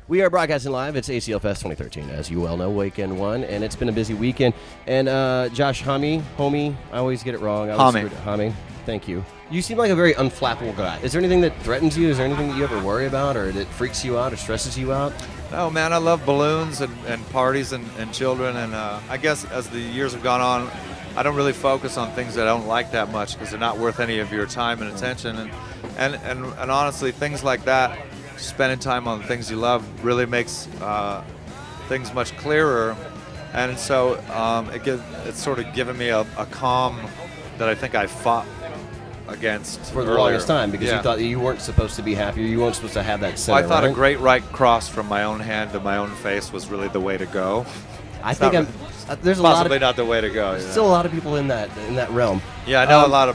We are broadcasting live. It's ACL Fest 2013, as you well know, weekend one, and it's been a busy weekend. And Josh Homme, I always get it wrong. Homme, thank you. You seem like a very unflappable guy. Is there anything that threatens you? Is there anything that you ever worry about or that freaks you out or stresses you out? Oh, man, I love balloons and parties and children. And I guess as the years have gone on, I don't really focus on things that I don't like that much because they're not worth any of your time and attention. And honestly, things like that, spending time on things you love really makes things much clearer. And so it's sort of given me a calm that I think I fought against for the earlier. longest time because you thought that you weren't supposed to be happy, you weren't supposed to have that center. Well, I thought right? a great right cross from my own hand to my own face was really the way to go. I think there's possibly not the way to go. Still a lot of people in that realm. Yeah, I know a lot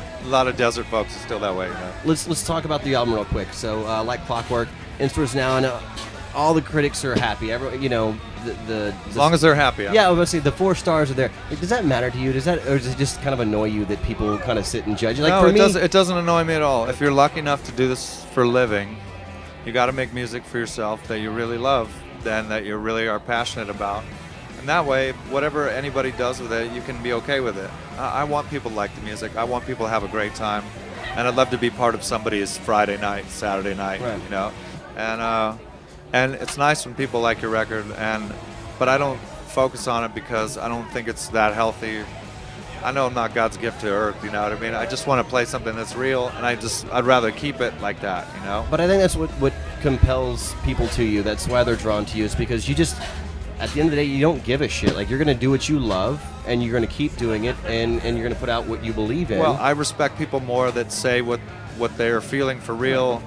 of desert folks are still that way. You know? Let's talk about the album real quick. So, like Clockwork, in stores now, and all the critics are happy. Everyone, as long as they're happy. Yeah, I was going to say the 4 stars are there. Like, does that matter to you? Or does it just kind of annoy you that people kind of sit and judge? Like, no, for me, it doesn't annoy me at all. If you're lucky enough to do this for a living, you got to make music for yourself that you really love, and that you really are passionate about. And that way, whatever anybody does with it, you can be okay with it. I want people to like the music. I want people to have a great time. And I'd love to be part of somebody's Friday night, Saturday night, right. And it's nice when people like your record, but I don't focus on it because I don't think it's that healthy. I know I'm not God's gift to earth, you know what I mean? I just want to play something that's real, and I'd rather keep it like that, you know? But I think that's what compels people to you. That's why they're drawn to you, is because you just, at the end of the day, you don't give a shit. Like, you're going to do what you love, and you're going to keep doing it, and you're going to put out what you believe in. Well, I respect people more that say what they're feeling for real,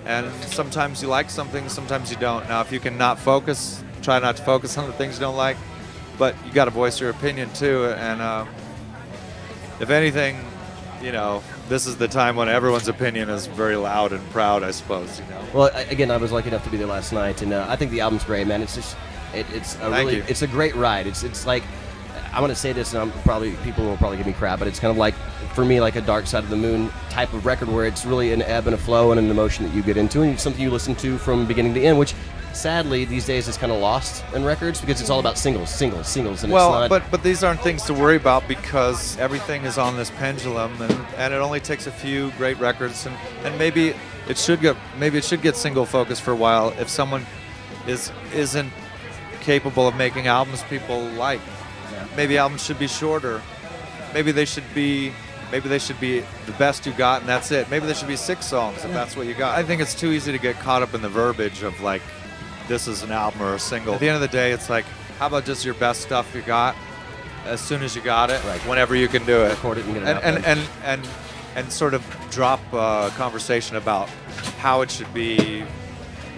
and sometimes you like something, sometimes you don't. Now, if you can try not to focus on the things you don't like, but you got to voice your opinion too. And if anything, this is the time when everyone's opinion is very loud and proud, I suppose. Well, again, I was lucky enough to be there last night, and I think the album's great, man. It's just, it's a great ride. It's like, I'm going to say this, and people will probably give me crap, but it's kind of like, for me, like a Dark Side of the Moon type of record where it's really an ebb and a flow and an emotion that you get into, and it's something you listen to from beginning to end, which sadly these days is kind of lost in records because it's all about singles, and it's not. But these aren't things to worry about because everything is on this pendulum, and it only takes a few great records, and maybe it should get single focus for a while if someone isn't capable of making albums people like. Yeah. Maybe albums should be shorter. Maybe they should be the best you got, and that's it. Maybe there should be 6 songs if that's what you got. I think it's too easy to get caught up in the verbiage of like, this is an album or a single. At the end of the day, it's like, how about just your best stuff you got as soon as you got it, right, whenever you can do it. Record it and get it out. And sort of drop a conversation about how it should be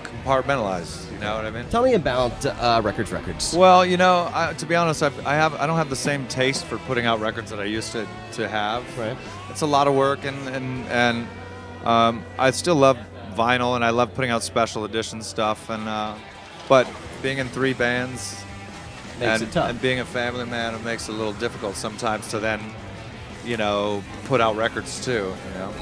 compartmentalized. You know what I mean? Tell me about records. Well, to be honest, I don't have the same taste for putting out records that I used to have. Right. It's a lot of work, and I still love vinyl, and I love putting out special edition stuff. But being in 3 bands makes it tough. And being a family man, it makes it a little difficult sometimes to then, put out records too.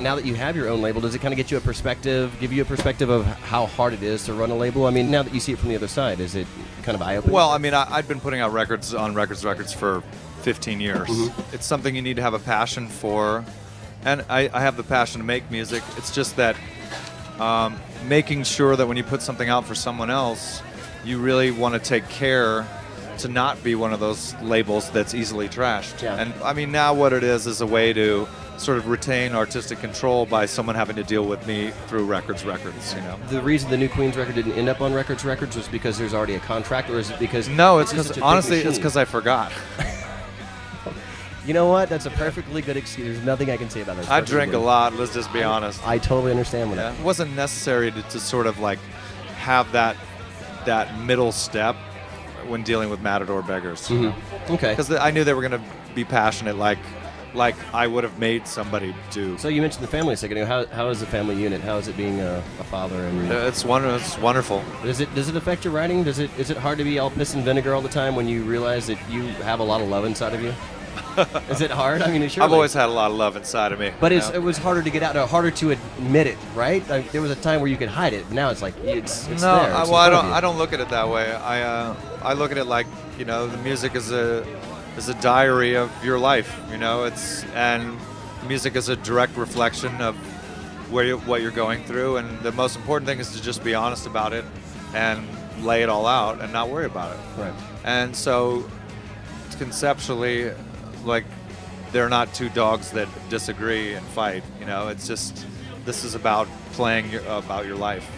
Now that you have your own label, does it kind of give you a perspective of how hard it is to run a label? I mean, now that you see it from the other side, is it kind of eye-opening? Well, I mean, I've been putting out records on records for 15 years. Mm-hmm. It's something you need to have a passion for, and I have the passion to make music. It's just that making sure that when you put something out for someone else, you really want to take care to not be one of those labels that's easily trashed. Yeah. And I mean, now what it is a way to sort of retain artistic control by someone having to deal with me through records. The reason the new Queen's record didn't end up on records was because there's already a contract, or is it because... No, it's because, honestly, it's because I forgot. You know what? That's a perfectly good excuse. There's nothing I can say about that. I drink a lot, let's just be honest. I totally understand that. It wasn't necessary to sort of like have that middle step when dealing with Matador beggars. Mm-hmm. Okay. Because I knew they were going to be passionate like I would have made somebody do. So you mentioned the family a second ago. How is the family unit? How is it being a father? And it's wonderful. Does it affect your writing? Is it hard to be all piss and vinegar all the time when you realize that you have a lot of love inside of you? Is it hard? I mean, I've always had a lot of love inside of me. But it was harder to get out, harder to admit it, right? Like, there was a time where you could hide it. But now it's like it's no, there. It's I don't look at it that way. I look at it like, you know, the music is a diary of your life. You know, and music is a direct reflection of what you're going through, and the most important thing is to just be honest about it and lay it all out and not worry about it. Right. And so conceptually, like, they're not two dogs that disagree and fight. You know, it's just, this is about playing about your life,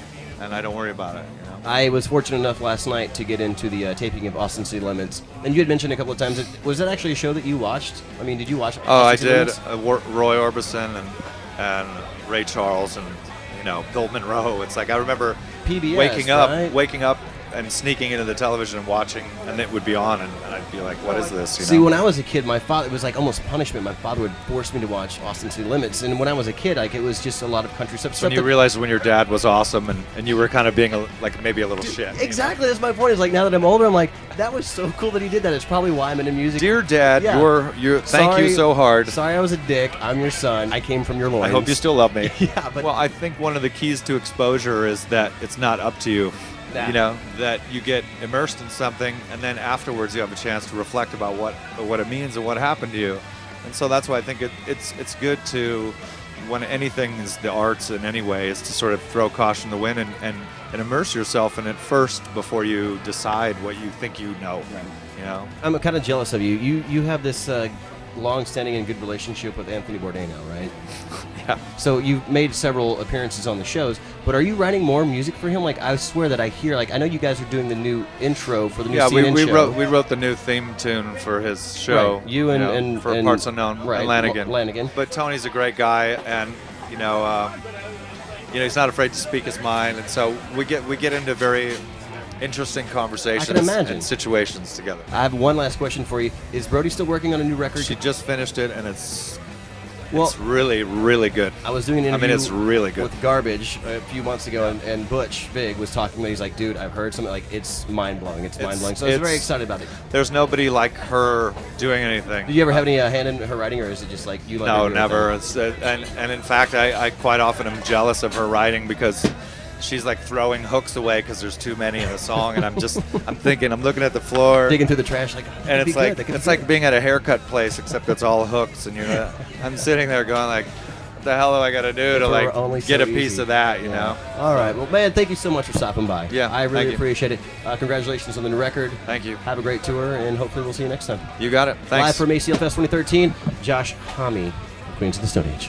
and I don't worry about it. You know? I was fortunate enough last night to get into the taping of Austin City Limits, and you had mentioned a couple of times. Was that actually a show that you watched? I mean, did you watch? Oh, Austin I City did. Limits? Roy Orbison and Ray Charles and, you know, Bill Monroe. It's like, I remember PBS, waking up and sneaking into the television and watching, and it would be on, and I'd be like, what is this? You See, know? when I was a kid, my father, it was like almost punishment. My father would force me to watch Austin City Limits, and when I was a kid, like, it was just a lot of country stuff. When you realized when your dad was awesome, and you were kind of being like maybe a little shit. Exactly, you know? That's my point. Is like, now that I'm older, I'm like, that was so cool that he did that. It's probably why I'm into music. Dear Dad, yeah. Thank you so hard. Sorry I was a dick. I'm your son. I came from your loins. I hope you still love me. Yeah, but well, I think one of the keys to exposure is that it's not up to you. You know, that you get immersed in something, and then afterwards you have a chance to reflect about what it means and what happened to you. And so that's why I think it's good to, when anything is the arts in any way, is to sort of throw caution to the wind and immerse yourself in it first before you decide what you think you know. Right. You know, I'm kind of jealous of you. You have this long-standing and good relationship with Anthony Bourdain now, right? Yeah. So you've made several appearances on the shows, but are you writing more music for him? Like, I swear that I hear, like, I know you guys are doing the new intro for the new CNN show. we wrote the new theme tune for his show. Right. You and for Parts Unknown, right, and Lanigan. Lanigan. But Tony's a great guy, and you know, he's not afraid to speak his mind, and so we get into very interesting conversations and situations together. I have one last question for you. Is Brody still working on a new record? She just finished it, and it's really, really good. I was doing an interview it's really good. with Garbage a few months ago, and Butch Vig was talking about it. He's like, dude, I've heard something, like, it's mind-blowing. It's mind-blowing. So I was very excited about it. There's nobody like her doing anything. Do you ever have any hand in her writing, or is it just like you? No, never. And in fact, I quite often am jealous of her writing because she's like throwing hooks away because there's too many in the song, and I'm looking at the floor, digging through the trash, like, and it's like being at a haircut place, except it's all hooks, and I'm sitting there going like, what the hell do I got to do to like get a piece of that, you know? All right, well, man, thank you so much for stopping by. Yeah, I really appreciate it. Congratulations on the new record. Thank you. Have a great tour, and hopefully we'll see you next time. You got it. Thanks. Live from ACL Fest 2013, Josh Homme, Queens of the Stone Age.